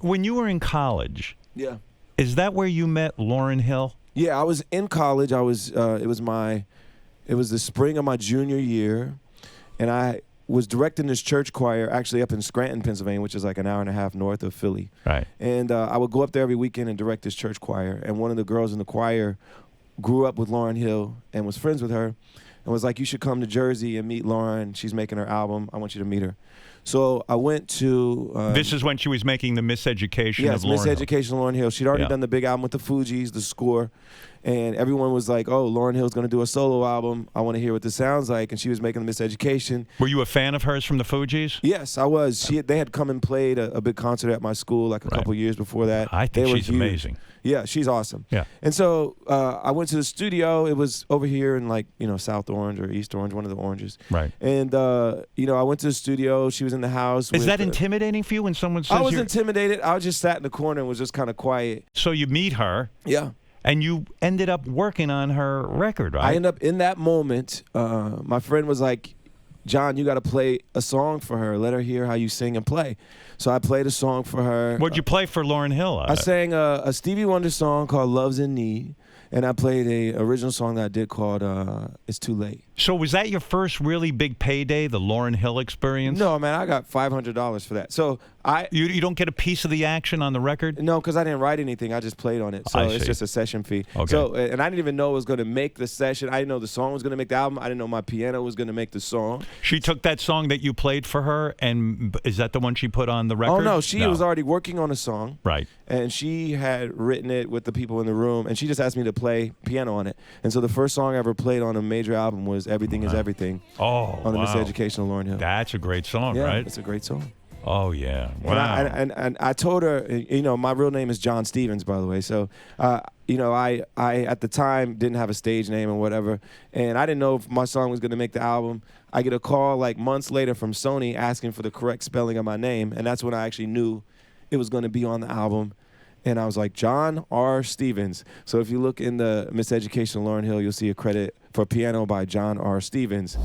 when you were in college, Yeah. is that where you met Lauryn Hill? Yeah, I was in college. I was. It was the spring of my junior year, and I was directing this church choir actually up in Scranton, Pennsylvania, which is like an hour and a half north of Philly. Right. And I would go up there every weekend and direct this church choir. And one of the girls in the choir grew up with Lauryn Hill and was friends with her, and was like, "You should come to Jersey and meet Lauryn. She's making her album. I want you to meet her." So I went to... this is when she was making the Miseducation of Lauryn Hill. Yes, Miseducation of Lauryn Hill. She'd already done the big album with the Fugees, the score, and everyone was like, "Oh, Lauryn Hill's going to do a solo album. I want to hear what this sounds like." And she was making the Miseducation. Were you a fan of hers from the Fugees? Yes, I was. They had come and played a big concert at my school like a couple years before that. I think she's amazing. Yeah, she's awesome. Yeah. And so I went to the studio. It was over here in like, South Orange or East Orange, one of the oranges. Right. And, I went to the studio. She was in the house. Is that intimidating for you when someone says I was intimidated. I just sat in the corner and was just kind of quiet. So you meet her. Yeah. And you ended up working on her record, right? I ended up in that moment. My friend was like, "John, you got to play a song for her. Let her hear how you sing and play." So I played a song for her. What'd you play for Lauryn Hill? I sang a Stevie Wonder song called "Love's in Need," and I played a original song that I did called "It's Too Late." So was that your first really big payday, the Lauryn Hill experience? No, man, I got $500 for that. So you don't get a piece of the action on the record? No, because I didn't write anything. I just played on it. So it's just a session fee. Okay. So and I didn't even know it was going to make the session. I didn't know the song was going to make the album. I didn't know my piano was going to make the song. She took that song that you played for her, and is that the one she put on the record? Oh, no. She was already working on a song. Right. And she had written it with the people in the room, and she just asked me to play piano on it. And so the first song I ever played on a major album was "Everything Is Everything." Oh, on the Miseducation of Lauryn Hill. That's a great song, yeah, right? It's a great song. Oh, yeah. Wow. And I told her, my real name is John Stevens, by the way. So, I at the time didn't have a stage name and whatever, and I didn't know if my song was going to make the album. I get a call like months later from Sony asking for the correct spelling of my name, and that's when I actually knew it was going to be on the album. And I was like, John R. Stevens. So if you look in the Miseducation of Lauryn Hill, you'll see a credit for piano by John R. Stevens.